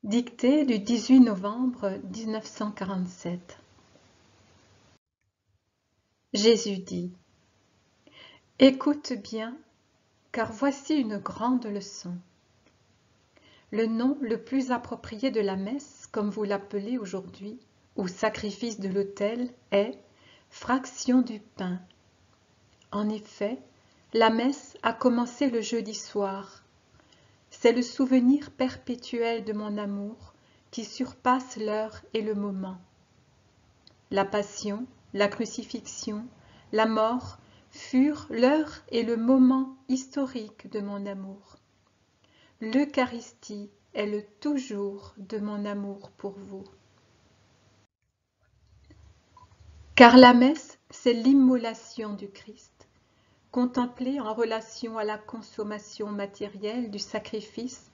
Dictée du 18 novembre 1947. Jésus dit : « Écoute bien, car voici une grande leçon. Le nom le plus approprié de la messe, comme vous l'appelez aujourd'hui, ou sacrifice de l'autel, est fraction du pain. En effet, la messe a commencé le jeudi soir. C'est le souvenir perpétuel de mon amour qui surpasse l'heure et le moment. La passion, la crucifixion, la mort furent l'heure et le moment historique de mon amour. L'Eucharistie est le toujours de mon amour pour vous. Car la messe, c'est l'immolation du Christ, contemplée en relation à la consommation matérielle du sacrifice,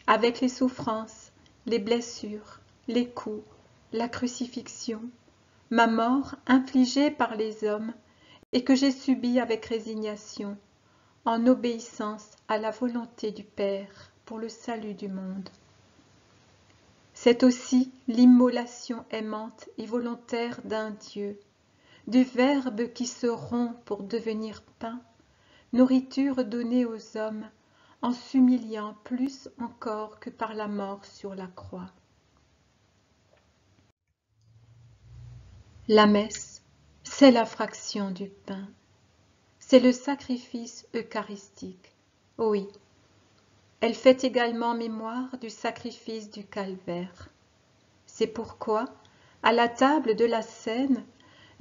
avec les souffrances, les blessures, les coups, la crucifixion, ma mort infligée par les hommes et que j'ai subie avec résignation, en obéissance à la volonté du Père pour le salut du monde. C'est aussi l'immolation aimante et volontaire d'un Dieu, du Verbe qui se rompt pour devenir pain, nourriture donnée aux hommes, en s'humiliant plus encore que par la mort sur la croix. La messe, c'est la fraction du pain. C'est le sacrifice eucharistique. Oui, elle fait également mémoire du sacrifice du calvaire. C'est pourquoi, à la table de la Cène,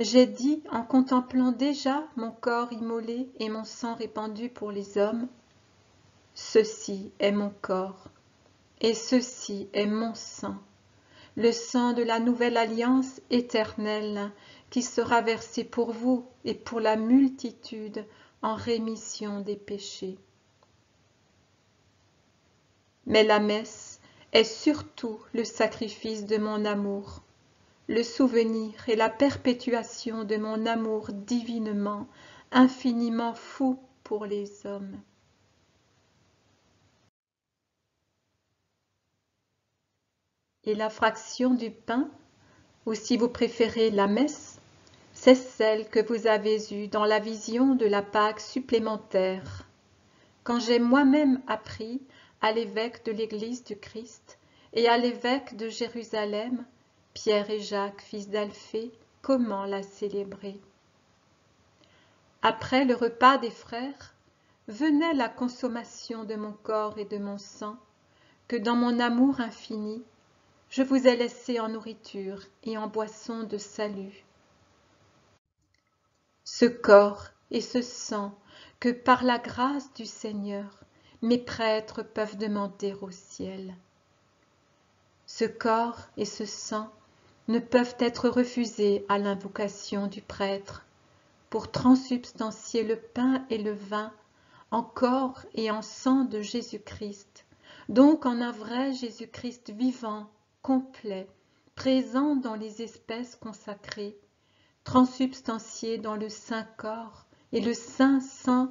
j'ai dit en contemplant déjà mon corps immolé et mon sang répandu pour les hommes, « Ceci est mon corps, et ceci est mon sang, le sang de la nouvelle alliance éternelle qui sera versé pour vous et pour la multitude en rémission des péchés. » Mais la messe est surtout le sacrifice de mon amour, le souvenir et la perpétuation de mon amour divinement, infiniment fou pour les hommes. Et la fraction du pain, ou si vous préférez la messe, c'est celle que vous avez eue dans la vision de la Pâque supplémentaire, quand j'ai moi-même appris à l'évêque de l'Église du Christ et à l'évêque de Jérusalem, Pierre et Jacques, fils d'Alphée, comment la célébrer. Après le repas des frères, venait la consommation de mon corps et de mon sang, que dans mon amour infini, je vous ai laissé en nourriture et en boisson de salut. Ce corps et ce sang que par la grâce du Seigneur, mes prêtres peuvent demander au ciel. Ce corps et ce sang ne peuvent être refusés à l'invocation du prêtre pour transubstancier le pain et le vin en corps et en sang de Jésus-Christ, donc en un vrai Jésus-Christ vivant, complet, présent dans les espèces consacrées, transubstancié dans le saint corps et le saint sang,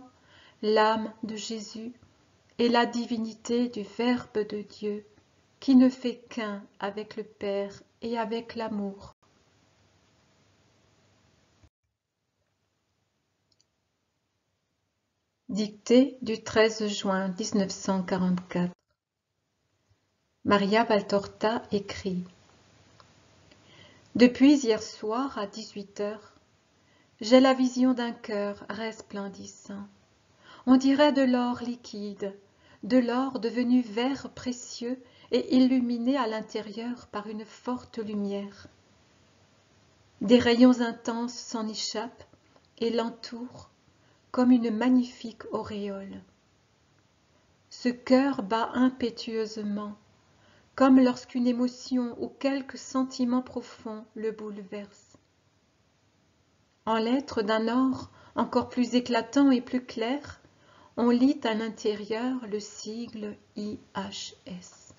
l'âme de Jésus et la divinité du Verbe de Dieu, qui ne fait qu'un avec le Père et avec l'amour. Dictée du 13 juin 1944. Maria Valtorta écrit : « Depuis hier soir à 18h, j'ai la vision d'un cœur resplendissant. On dirait de l'or liquide, de l'or devenu vert précieux et illuminé à l'intérieur par une forte lumière. Des rayons intenses s'en échappent et l'entourent comme une magnifique auréole. Ce cœur bat impétueusement, comme lorsqu'une émotion ou quelque sentiment profond le bouleverse. En lettres d'un or encore plus éclatant et plus clair, on lit à l'intérieur le sigle IHS.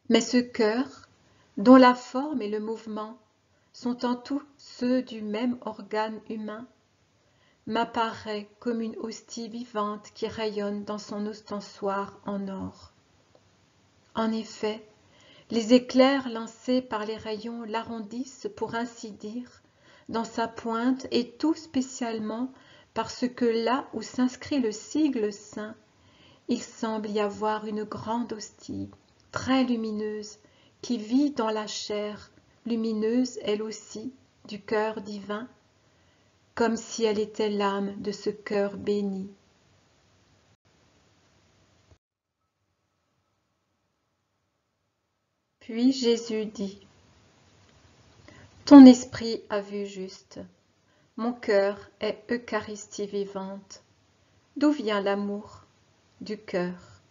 Mais ce cœur, dont la forme et le mouvement sont en tout ceux du même organe humain, m'apparaît comme une hostie vivante qui rayonne dans son ostensoir en or. En effet, les éclairs lancés par les rayons l'arrondissent, pour ainsi dire, dans sa pointe, et tout spécialement parce que là où s'inscrit le sigle saint, il semble y avoir une grande hostie, très lumineuse, qui vit dans la chair, lumineuse elle aussi, du cœur divin, comme si elle était l'âme de ce cœur béni. Puis Jésus dit, « Ton esprit a vu juste, mon cœur est Eucharistie vivante. » D'où vient l'amour? Du cœur.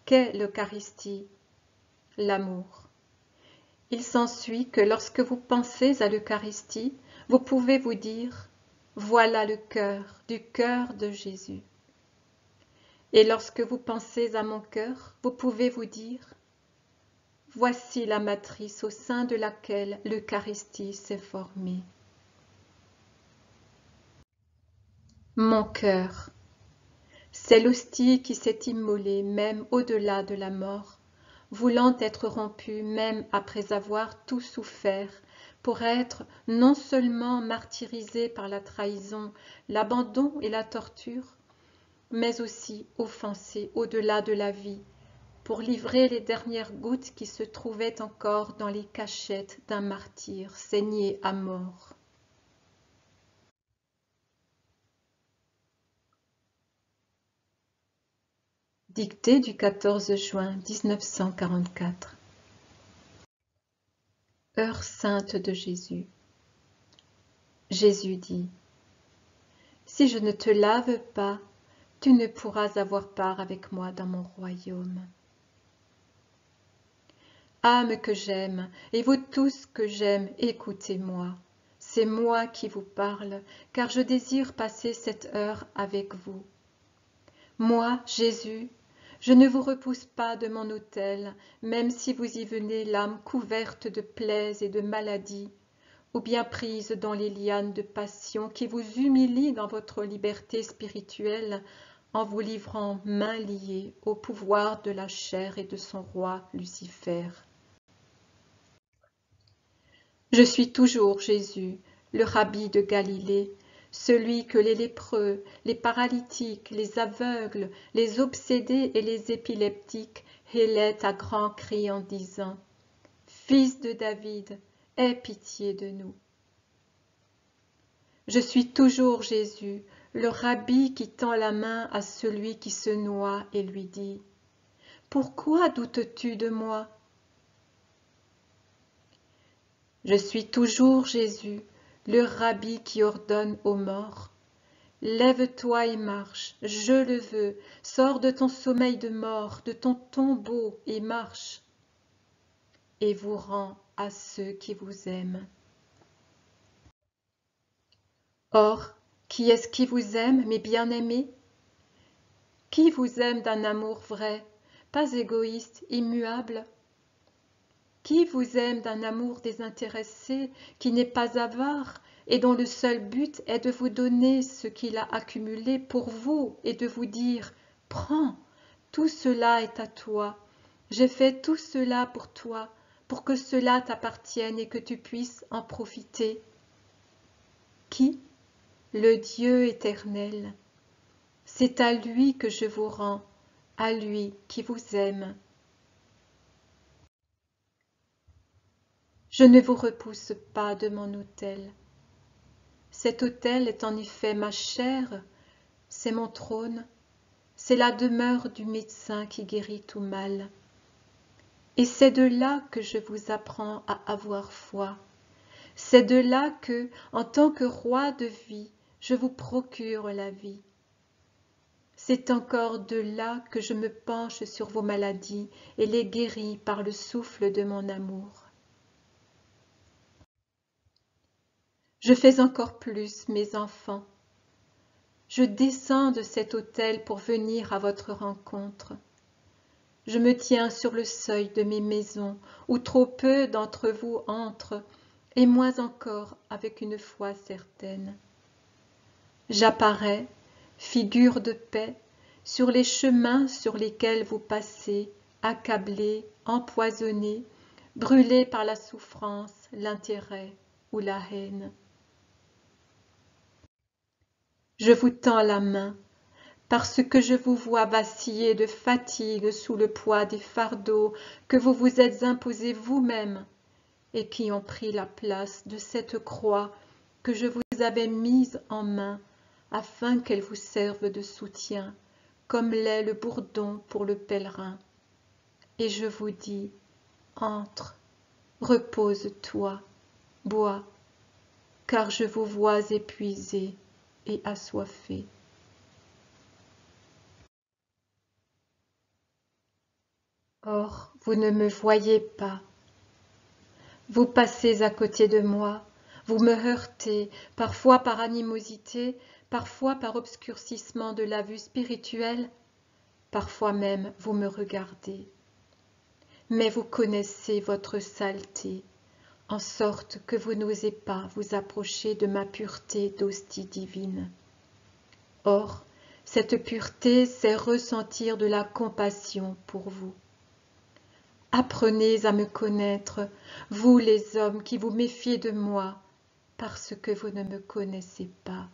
Qu'est l'Eucharistie? L'amour. Il s'ensuit que lorsque vous pensez à l'Eucharistie, vous pouvez vous dire « Voilà le cœur du cœur de Jésus ». Et lorsque vous pensez à mon cœur, vous pouvez vous dire « Voici la matrice au sein de laquelle l'Eucharistie s'est formée ». Mon cœur, c'est l'hostie qui s'est immolée même au-delà de la mort, voulant être rompue même après avoir tout souffert, pour être non seulement martyrisée par la trahison, l'abandon et la torture, mais aussi offensée au-delà de la vie, pour livrer les dernières gouttes qui se trouvaient encore dans les cachettes d'un martyr saigné à mort. Dictée du 14 juin 1944. Heure sainte de Jésus. Jésus dit, « Si je ne te lave pas, tu ne pourras avoir part avec moi dans mon royaume. » Âme que j'aime, et vous tous que j'aime, écoutez-moi. C'est moi qui vous parle, car je désire passer cette heure avec vous. Moi, Jésus, je ne vous repousse pas de mon autel, même si vous y venez l'âme couverte de plaies et de maladies, ou bien prise dans les lianes de passion qui vous humilient dans votre liberté spirituelle en vous livrant mains liées au pouvoir de la chair et de son roi Lucifer. Je suis toujours Jésus, le rabbi de Galilée, celui que les lépreux, les paralytiques, les aveugles, les obsédés et les épileptiques hélaient à grands cris en disant « Fils de David, aie pitié de nous !» Je suis toujours Jésus, le rabbi qui tend la main à celui qui se noie et lui dit « Pourquoi doutes-tu de moi ?» Je suis toujours Jésus, le rabbi qui ordonne aux morts « Lève-toi et marche, je le veux, sors de ton sommeil de mort, de ton tombeau et marche. » Et vous rend à ceux qui vous aiment. Or, qui est-ce qui vous aime, mes bien-aimés? Qui vous aime d'un amour vrai, pas égoïste, immuable? Qui vous aime d'un amour désintéressé, qui n'est pas avare, et dont le seul but est de vous donner ce qu'il a accumulé pour vous et de vous dire « Prends, tout cela est à toi, j'ai fait tout cela pour toi, pour que cela t'appartienne et que tu puisses en profiter. » Qui? Le Dieu éternel. C'est à lui que je vous rends, à lui qui vous aime. Je ne vous repousse pas de mon autel. Cet autel est en effet ma chair, c'est mon trône, c'est la demeure du médecin qui guérit tout mal. Et c'est de là que je vous apprends à avoir foi. C'est de là que, en tant que roi de vie, je vous procure la vie. C'est encore de là que je me penche sur vos maladies et les guéris par le souffle de mon amour. Je fais encore plus, mes enfants. Je descends de cet autel pour venir à votre rencontre. Je me tiens sur le seuil de mes maisons, où trop peu d'entre vous entrent, et moins encore avec une foi certaine. J'apparais, figure de paix, sur les chemins sur lesquels vous passez, accablé, empoisonné, brûlé par la souffrance, l'intérêt ou la haine. Je vous tends la main, parce que je vous vois vaciller de fatigue sous le poids des fardeaux que vous vous êtes imposés vous-même et qui ont pris la place de cette croix que je vous avais mise en main afin qu'elle vous serve de soutien, comme l'est le bourdon pour le pèlerin. Et je vous dis, entre, repose-toi, bois, car je vous vois épuisé et assoiffé. Or, vous ne me voyez pas. Vous passez à côté de moi, vous me heurtez, parfois par animosité, parfois par obscurcissement de la vue spirituelle, parfois même vous me regardez. Mais vous connaissez votre saleté, en sorte que vous n'osez pas vous approcher de ma pureté d'hostie divine. Or, cette pureté, c'est ressentir de la compassion pour vous. Apprenez à me connaître, vous les hommes qui vous méfiez de moi, parce que vous ne me connaissez pas.